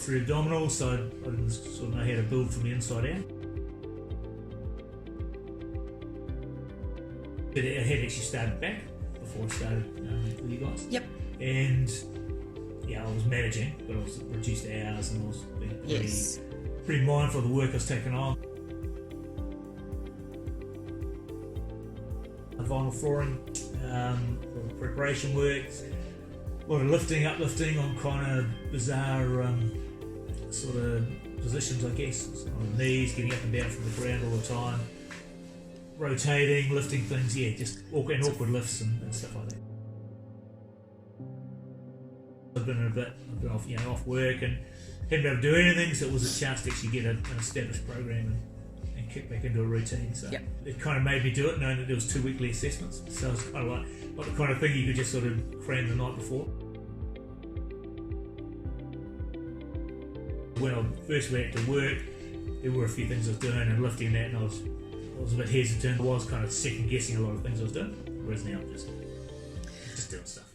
got through abdominals, so I didn't sort of know how to build from the inside out. But I had actually started back before I started with you guys. Yep. And yeah, I was managing, but I was reduced hours and I was being pretty mindful of the work I was taking on. Vinyl flooring, a lot of preparation work, a lot of uplifting on kind of bizarre sort of positions, I guess. On the knees, getting up and down from the ground all the time, rotating, lifting things, just awkward lifts and stuff like that. I've been off work and hadn't been able to do anything, so it was a chance to actually get an established program and kick back into a routine. So it kind of made me do it, knowing that there was 2 weekly assessments. So it was kind of like the kind of thing you could just sort of cram the night before. When I first went to work, there were a few things I was doing and lifting that, and I was a bit hesitant. I was kind of second guessing a lot of things I was doing, whereas now I'm just doing stuff.